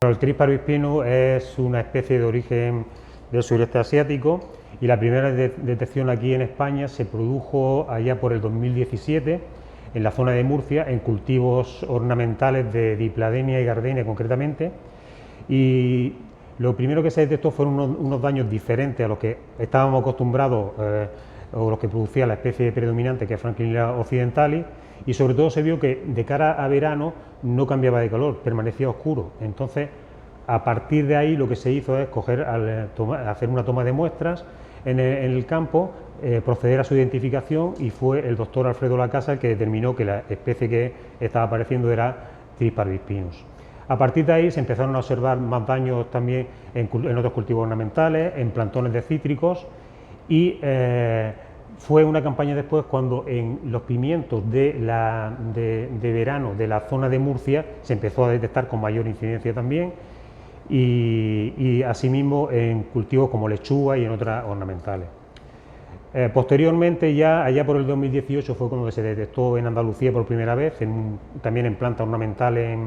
El Tris parvispinus es una especie de origen del sureste asiático y la primera detección aquí en España se produjo allá por el 2017 en la zona de Murcia, en cultivos ornamentales de dipladenia y gardenia concretamente, y lo primero que se detectó fueron unos daños diferentes a los que estábamos acostumbrados o los que producía la especie predominante, que es Franklinia occidentalis, y sobre todo se vio que de cara a verano no cambiaba de color, permanecía oscuro. Entonces, a partir de ahí lo que se hizo es hacer una toma de muestras en el campo, proceder a su identificación, y fue el doctor Alfredo Lacasa el que determinó que la especie que estaba apareciendo era Tris parvispinus. A partir de ahí se empezaron a observar más daños también en otros cultivos ornamentales, en plantones de cítricos, y fue una campaña después cuando en los pimientos de verano de la zona de Murcia se empezó a detectar con mayor incidencia también, y asimismo en cultivos como lechuga y en otras ornamentales. Posteriormente, ya allá por el 2018 fue cuando se detectó en Andalucía por primera vez, también en plantas ornamentales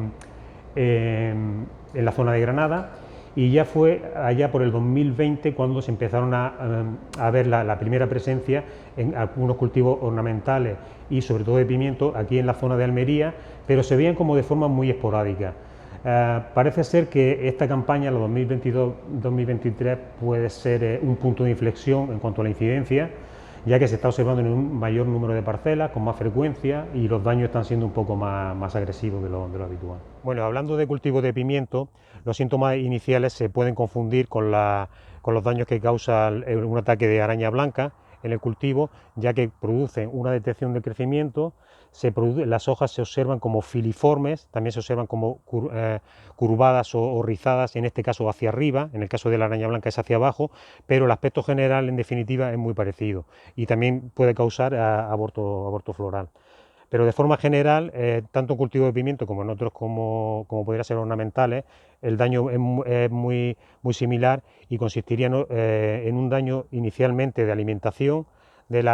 en la zona de Granada, y ya fue allá por el 2020 cuando se empezaron a ver la primera presencia en algunos cultivos ornamentales y sobre todo de pimiento aquí en la zona de Almería, pero se veían como de forma muy esporádica. Parece ser que esta campaña, la 2022-2023, puede ser un punto de inflexión en cuanto a la incidencia, ya que se está observando en un mayor número de parcelas, con más frecuencia, y los daños están siendo un poco más agresivos de lo habitual. Bueno, hablando de cultivo de pimiento, los síntomas iniciales se pueden confundir con los daños que causa un ataque de araña blanca en el cultivo, ya que producen una detección de crecimiento, las hojas se observan como filiformes, también se observan como curvadas o rizadas, en este caso hacia arriba, en el caso de la araña blanca es hacia abajo, pero el aspecto general en definitiva es muy parecido y también puede causar aborto floral. Pero de forma general, tanto en cultivo de pimiento como en otros como podría ser ornamentales, el daño es muy similar y consistiría en un daño inicialmente de alimentación de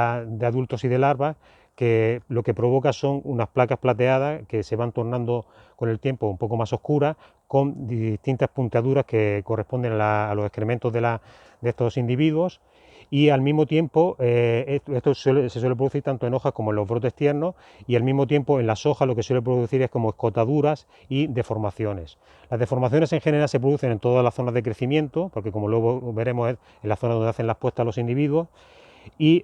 adultos y de larvas, que lo que provoca son unas placas plateadas que se van tornando con el tiempo un poco más oscuras, con distintas puntaduras que corresponden a los excrementos de estos individuos, y al mismo tiempo esto se suele producir tanto en hojas como en los brotes tiernos, y al mismo tiempo en las hojas lo que suele producir es como escotaduras y deformaciones. Las deformaciones en general se producen en todas las zonas de crecimiento, porque como luego veremos es en la zona donde hacen las puestas los individuos, y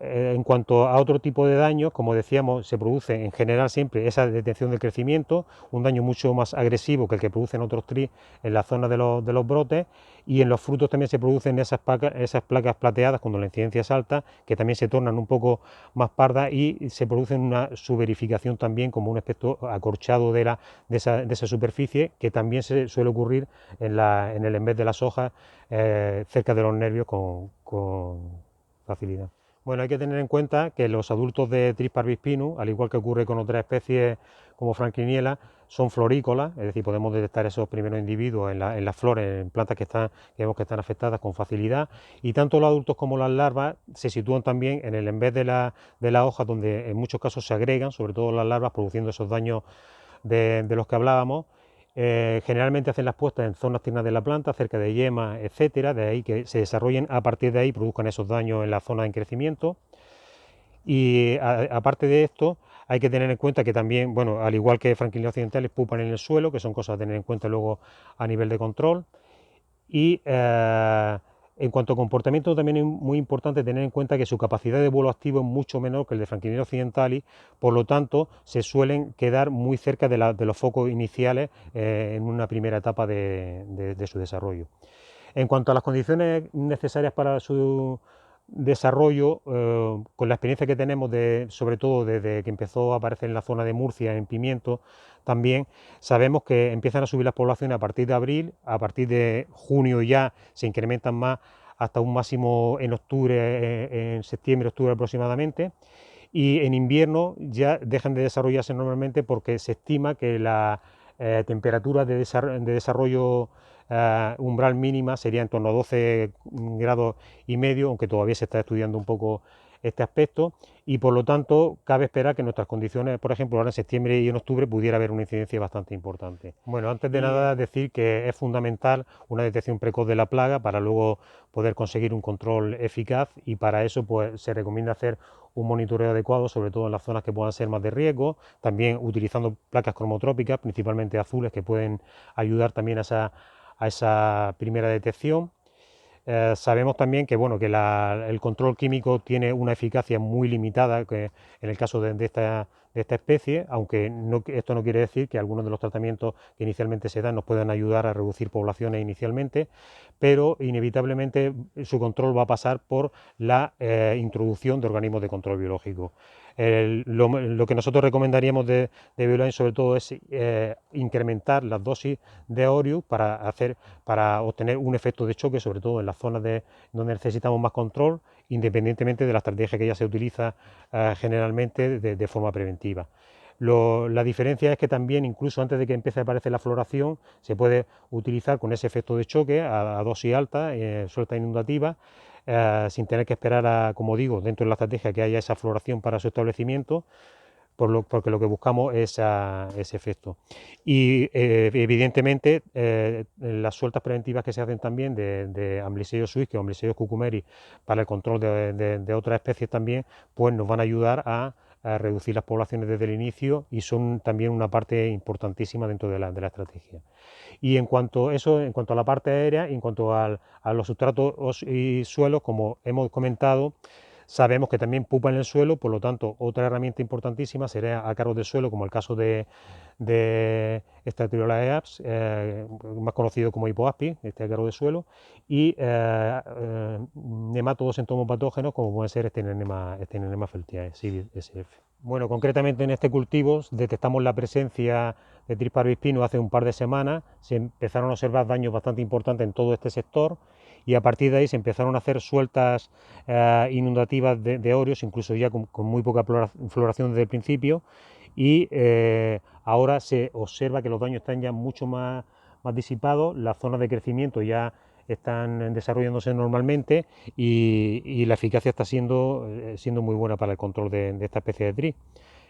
en cuanto a otro tipo de daños, como decíamos, se produce en general siempre esa detención del crecimiento, un daño mucho más agresivo que el que producen otros tris en la zona de los brotes, y en los frutos también se producen esas placas plateadas cuando la incidencia es alta, que también se tornan un poco más pardas y se produce una suberificación también, como un aspecto acorchado de esa superficie, que también se suele ocurrir en el envés de las hojas, cerca de los nervios con facilidad. Bueno, hay que tener en cuenta que los adultos de Tris parvispinus, al igual que ocurre con otras especies como Frankliniella, son florícolas, es decir, podemos detectar esos primeros individuos en las flores, en plantas que vemos que están afectadas con facilidad, y tanto los adultos como las larvas se sitúan también en el envés de la hoja, donde en muchos casos se agregan, sobre todo las larvas, produciendo esos daños de los que hablábamos. Generalmente hacen las puestas en zonas tiernas de la planta, cerca de yemas, etcétera, de ahí que se desarrollen, a partir de ahí produzcan esos daños en la zona de crecimiento. Y aparte de esto, hay que tener en cuenta que también, bueno, al igual que Frankliniella occidentalis, pupan en el suelo, que son cosas a tener en cuenta luego a nivel de control. Y en cuanto a comportamiento, también es muy importante tener en cuenta que su capacidad de vuelo activo es mucho menor que el de Frankliniella occidentalis, por lo tanto se suelen quedar muy cerca de los focos iniciales en una primera etapa de su desarrollo. En cuanto a las condiciones necesarias para su desarrollo, con la experiencia que tenemos, sobre todo desde que empezó a aparecer en la zona de Murcia, en pimiento, también sabemos que empiezan a subir las poblaciones a partir de abril, a partir de junio ya se incrementan más hasta un máximo en octubre, en septiembre, octubre aproximadamente, y en invierno ya dejan de desarrollarse normalmente porque se estima que la temperatura de desarrollo umbral mínima sería en torno a 12 grados y medio, aunque todavía se está estudiando un poco este aspecto y por lo tanto cabe esperar que en nuestras condiciones, por ejemplo, ahora en septiembre y en octubre pudiera haber una incidencia bastante importante. Bueno, antes de nada decir que es fundamental una detección precoz de la plaga para luego poder conseguir un control eficaz y para eso pues se recomienda hacer un monitoreo adecuado, sobre todo en las zonas que puedan ser más de riesgo, también utilizando placas cromotrópicas, principalmente azules, que pueden ayudar también a esa primera detección. Sabemos también que, bueno, que el control químico tiene una eficacia muy limitada que en el caso de esta especie, aunque esto no quiere decir que algunos de los tratamientos que inicialmente se dan nos puedan ayudar a reducir poblaciones inicialmente, pero inevitablemente su control va a pasar por la introducción de organismos de control biológico. Lo que nosotros recomendaríamos de BioLine sobre todo es incrementar las dosis de Aureus para obtener un efecto de choque, sobre todo en las zonas donde necesitamos más control, independientemente de la estrategia que ya se utiliza generalmente de forma preventiva. La diferencia es que también, incluso antes de que empiece a aparecer la floración, se puede utilizar con ese efecto de choque a dosis alta, suelta inundativa, sin tener que esperar como digo, dentro de la estrategia que haya esa floración para su establecimiento, porque lo que buscamos es ese efecto. Y evidentemente las sueltas preventivas que se hacen también de Amblyseius suis o Amblyseius cucumeri para el control de otras especies también, pues nos van a ayudar a reducir las poblaciones desde el inicio y son también una parte importantísima dentro de la estrategia. Y en cuanto a eso, en cuanto a la parte aérea, en cuanto a los sustratos y suelos, como hemos comentado, sabemos que también pupa en el suelo, por lo tanto, otra herramienta importantísima será ácaros del suelo, como el caso de Stratiolae aps, más conocido como hipoaspis, este ácaro de suelo, y nemátodos entomopatógenos, como pueden ser Stenenema feltiae, SF. Bueno, concretamente en este cultivo detectamos la presencia de Thrips parvospino hace un par de semanas, se empezaron a observar daños bastante importantes en todo este sector y a partir de ahí se empezaron a hacer sueltas inundativas de Aureus, incluso ya con muy poca floración desde el principio, y ahora se observa que los daños están ya mucho más disipados, las zonas de crecimiento ya están desarrollándose normalmente y la eficacia está siendo muy buena para el control de esta especie de Thrips.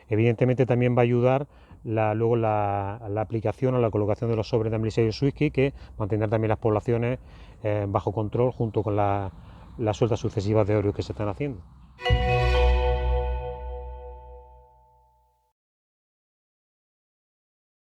Evidentemente también va a ayudar luego la aplicación o la colocación de los sobres de Amblyseius suis que mantendrán también las poblaciones bajo control junto con las sueltas sucesivas de Aureus que se están haciendo.